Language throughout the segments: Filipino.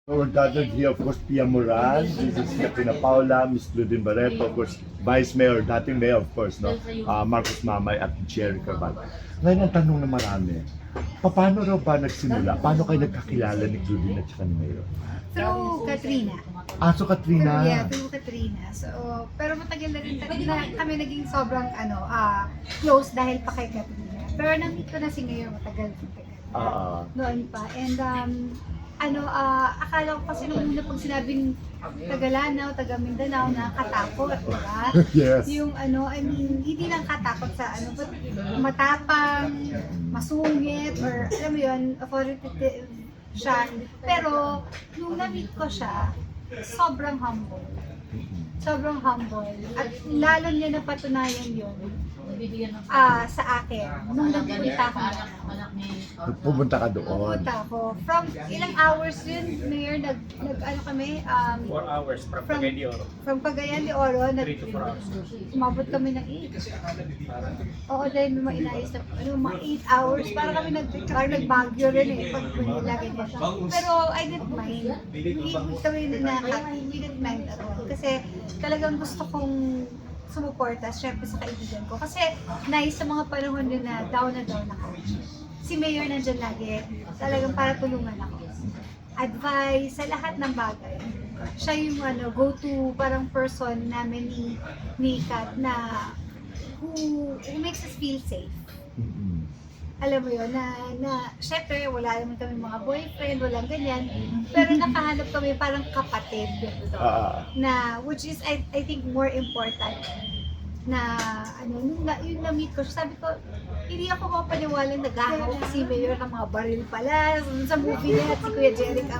We're gathered here, of course, Pia Moran, this is Katrina Paula, Miss Claudine Barreto, of course, Vice Mayor, dating Mayor, of course, no? Marcos Mamay at Cherry Carvalho. Ngayon ang tanong na marami, paano raw ba nagsimula? Paano kayo nagkakilala ni Claudine at saka ni Mayor? Through Katrina. So Katrina. Through Katrina. So, pero matagal na rin na kami naging sobrang close dahil pa kay Katrina. Pero na-meet ko na si Mayor matagal. Noon pa. And akala ko kasi nung una pag sinabing taga-Lanao, taga-Mindanao, nakakatakot, diba? Yes. Yung hindi lang katakot sa but matapang, masungit, or alam mo yun, authoritative siya. Pero nung na-meet ko siya, sobrang humble. Sobrang humble. At lalo niya napatunayan yun sa akin nung nagpunta ako na. Pumunta ka doon. Pumunta ako. From ilang hours yun, Mayor, kami? 4 hours from Cagayan de Oro. From Cagayan de Oro, 3 to 4 hours. umabot kami ng 8. Oo, dahil may mga inayos na, mga 8 hours. Para kami nagbagyo rin pag lagi niya. Pero I didn't mind. Kami we didn't mind at all. Kasi talagang gusto kong sumuporta, syempre sa kaibigan ko. Kasi nice sa mga panahon din na down ako. Si Mayor nandyan lagi, talagang para tulungan ako. Advice sa lahat ng bagay. Siya yung go-to parang person namin ni Kat na who makes us feel safe. Alam mo yun, na syempre wala naman kami mga boyfriend, walang ganyan. Pero nakahanap kami parang kapatid. Na, which is I think more important. Na, yung na-meet ko, sabi ko, hindi ako mapaniwalang naghahawak si Mayor ng mga baril pala. Sa movie niya, si Kuya Jeric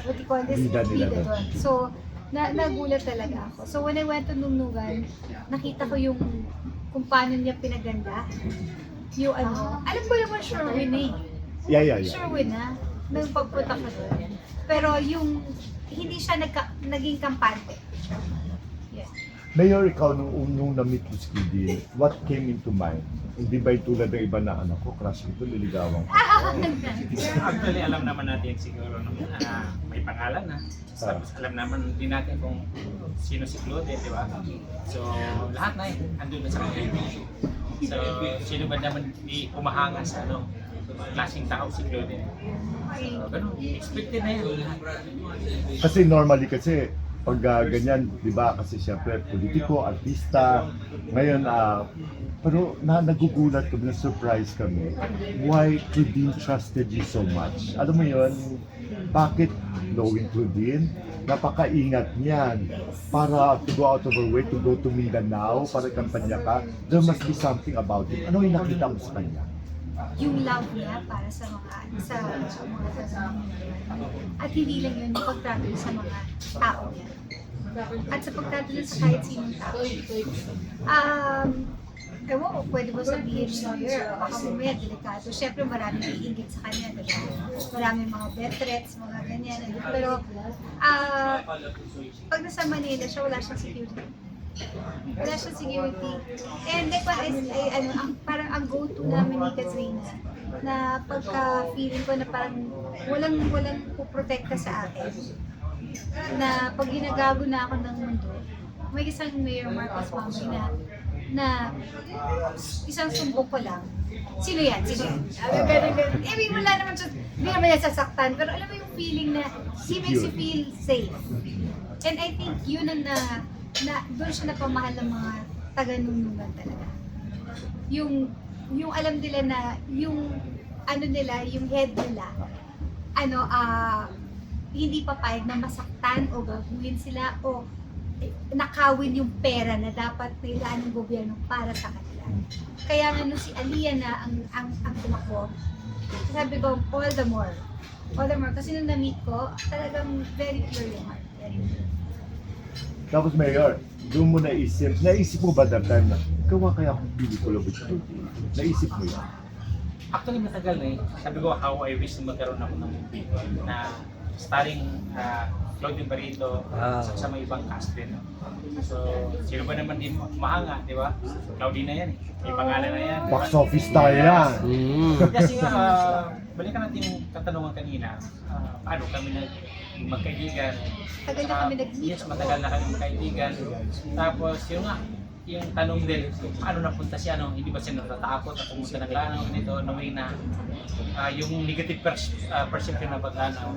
what you call this? Bida doon. So, nagulat talaga ako. So, when I went to Nungnugan, nakita ko yung kung paano niya pinaganda. Yung alam ko naman Sherwin Yeah. Sherwin nung pagpunta ko doon. Pero yung, hindi siya naging kampante. Yes. Mayor, ikaw nung na-meet mo si Claudine, what came into mind? Hindi ba tulad ng iba na anak ko, crush ito, liligawan ko? Actually, alam naman natin siguro na may pangalan na. Tapos alam naman din natin kung sino si Claudine, di ba? So, lahat na andun na sa kanya. So, sino ba naman di umahanga sa klaseng tao si Claudine? So, ganun, expected na yun. Kasi normally pag ganyan, di ba, kasi siyempre politiko, artista, ngayon, pero nagugulat kami, na-surprise kami, why Claudine trusted you so much? Alam mo yun, bakit knowing Claudine, napakaingat niyan para to go out of her way to go to Mindanao, para kampanya ka, there must be something about it. Ano yung nakita mo sa kanya? Yung love niya para sa mga at hindi lang yun, yung pagtrato niya sa mga tao niya. At sa pagtrato niya sa kahit sinong tao. Ewan ko, pwede ba sabihin Mayor, baka mamaya delikado. Siyempre maraming iingit sa kanya, diba? Maraming mga death threats, mga ganyan. Pero pag nasa Manila siya, wala siyang security. Wala siyang security. And like what parang ang go-to namin ni Katrina na pagka-feeling ko na parang walang puprotekta sa akin. Na pag ginagago na ako ng mundo, may isang Mayor Marcos Mamay na isang sumbok ko lang. Sino yan? I mean, wala naman siya, hindi naman niya sasaktan, pero alam mo yung feeling na he makes you feel safe. And I think yun na doon siya napamahal ng mga taga-Nungnugan talaga. Yung alam nila na yung yung head nila, hindi papayag na masaktan o baguhin sila o nakawin yung pera na dapat kailangan ng gobyerno para sa kanila. Kaya nga si Aliyah na ang tumakbo, sabi ko, all the more. Kasi nung na-meet ko, talagang very pure yung heart. Very pure. Tapos Mayor, doon mo naisip mo ba that time na, gawa kaya akong pelikula with Claudine? Naisip mo yan? Actually, matagal na Sabi ko, how I wish na magkaroon ako ng movie na starring Claudine Barreto, Wow. sa mga ibang cast din. So, sino ba naman din mahanga, di ba? Claudine na yan eh. May pangalan na yan. Box office tayo yan. Kasi balikan natin yung katanungan kanina, paano kami magkaibigan. Tagal na kami nag-meet. Yes, matagal na kami magkaibigan. Tapos yung nga, yung tanong din, paano napunta siya, no? Hindi ba siya natatakot at pumunta ng Lanao, nito, knowing na yung negative perception na pag-Lanao.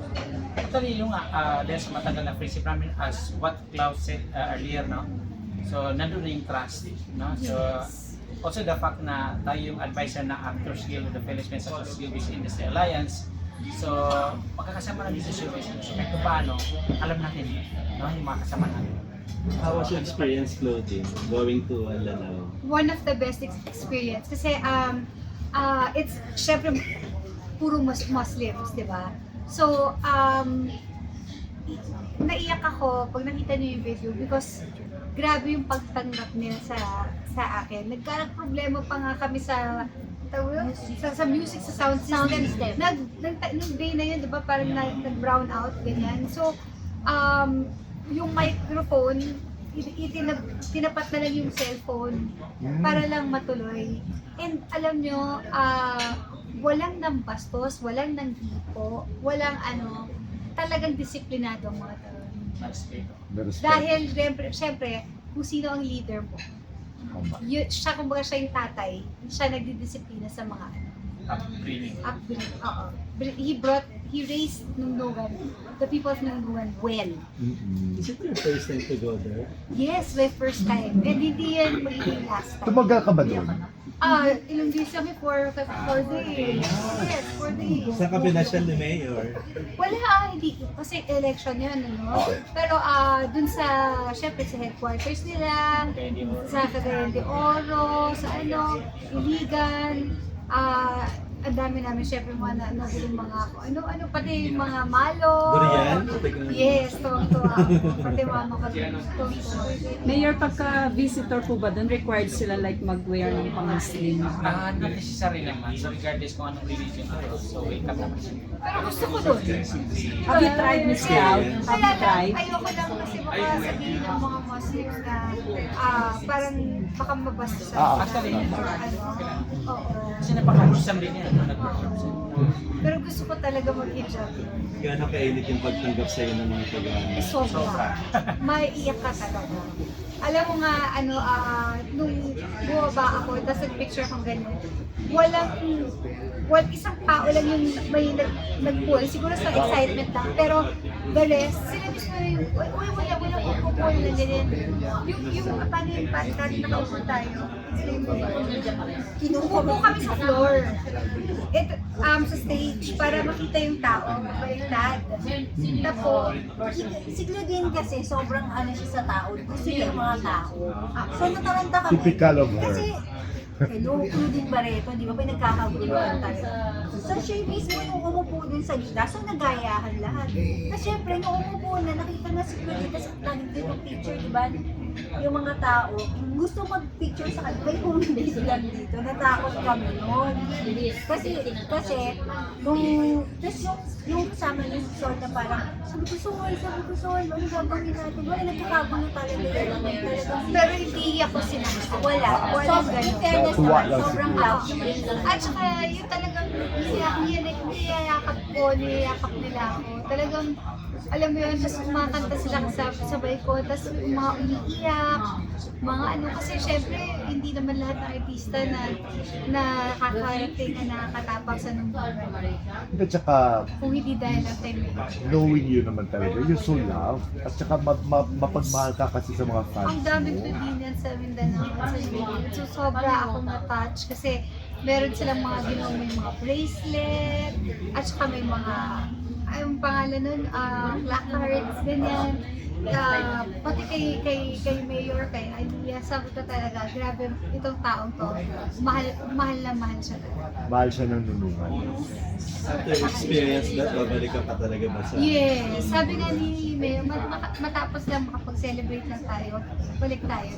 Actually, yung dahil sa matagal na friendship namin, as what Klaus said earlier, no? So, nandun na yung trust, no? So, also the fact na tayo yung advisor na Actors Guild of the Philippines at Showbiz Industry Alliance. So, magkakasama na dito sa showbiz industry. Kahit paano, alam natin, no? Yung mga kasama natin. How was your experience, Claudine, going to Lanao? One of the best experience kasi it's syempre puro Muslims, di ba? So naiyak ako pag nakita niyo yung video because grabe yung pagtanggap nila sa akin. Nagkaroon problema pa nga kami sa music, sa sound system. Nung day na yun, di ba, parang nag-brown out, ganyan. So, yung microphone, tinapat na lang yung cellphone para lang matuloy. And alam nyo, walang nambastos, walang nanghipo, walang talagang disiplinado ang mga tao. Dahil syempre, kung sino ang leader mo, siya kumbaga siya yung tatay, siya nagdidisiplina sa mga Upbringing. Oo. He raised Nungnugan, the people of Nungnugan well. Is it your first time to go there? Yes, my first time. And hindi yan magiging last time. Tumagal ka ba doon? Ilang days kami for 4 days. Yes, 4 days. Sa kabinasyon ni Mayor? Wala, hindi. Kasi election yun, Pero dun sa, syempre sa headquarters nila, sa Cagayan de Oro, sa Iligan, ang dami namin syempre mga naguling mga pati yung mga malo. Durian? Yes, tuwang-tuwa. Pati mama ko tuwang-tuwa. Mayor, pagka-visitor po ba doon, required sila like mag-wear ng pang-Muslim? Not necessary naman. So regardless kung anong religion ito, so welcome naman siya. Pero gusto ko doon. Have you tried, Miss Cloud? Have Kaya you lang, tried? ayoko lang kasi baka sabihin ng mga Muslims na parang baka mabasta sa Actually, Oo. kasi napaka-Muslim din yan. Nag-worship. Pero gusto ko talaga mag-hijab. Gano'n kainit yung pagtanggap sa'yo ng mga taga-ano? Sobra. Maiiyak ka talaga. Alam mo nga, nung bumaba ako, tapos nag-picture akong ganyan, walang isang tao lang yung may nag-pull. Siguro sa excitement lang. Pero the rest, sila mismo na yung, walang pull na ganyan. Paano yung paano nakaupo tayo? Umupo kami sa floor. Sa stage, para makita yung tao. Baliktad. Tapos, Si Claudine kasi sobrang siya sa tao. Gusto niya yung mga tao. So nataranta kami. Typical of her. Kasi, hello, Claudine Barreto, di ba? Nagkakaguluhan tayo. So siya mismo yung umupo dun sa gitna. So nagayahan lahat. Tapos syempre, nung umupo na, nakita na si Claudine, tapos laging din yung picture, di ba? Yung mga tao, gusto mag-picture sa kanila, may humili sila dito. Natakot kami noon. Kasi, yung kasama niya si Sol na parang, sabi ko, Sol, ano gagawin natin? Wala, nagkakagulo talaga yun. pero hindi ako sinasa. Wala. So, in fairness Tuwa naman, lang sobrang siguro. loud. At saka yung talagang niyayakap nila ako. Talagang, alam mo yun, tapos kumakanta sila sabay ko, tapos mga umiiyak, kasi syempre, hindi naman lahat ng artista na nakakarating na nakakatapang sa numbulan. At saka, Kung hindi dahil lang tayo may knowing you naman talaga, you're so loved. At saka mapagmahal ka kasi sa mga fans ang daming mo. Pilipinian sa Mindanao at sa Mindanao. So sobra akong na-touch kasi meron silang mga may mga bracelet at saka may mga yung pangalan nun, placards, ganyan. pati kay Mayor, kay Alia, sabi ko talaga, grabe itong taong to, mahal na mahal siya talaga. Mahal siya ng nunungan. After experience that, babalik ka pa talaga ba sa... Yes, sabi nga ni Mayor, matapos lang makapag-celebrate lang tayo, balik tayo.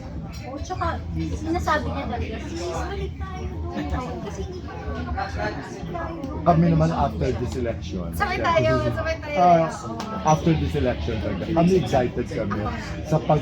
O, tsaka, sinasabi niya talaga, sis, balik tayo doon. Kasi hindi pa naman nakasabalik tayo doon. Kami naman after this election. Sabay tayo, sabay tayo. After this election talaga. Kami excited kami sa pag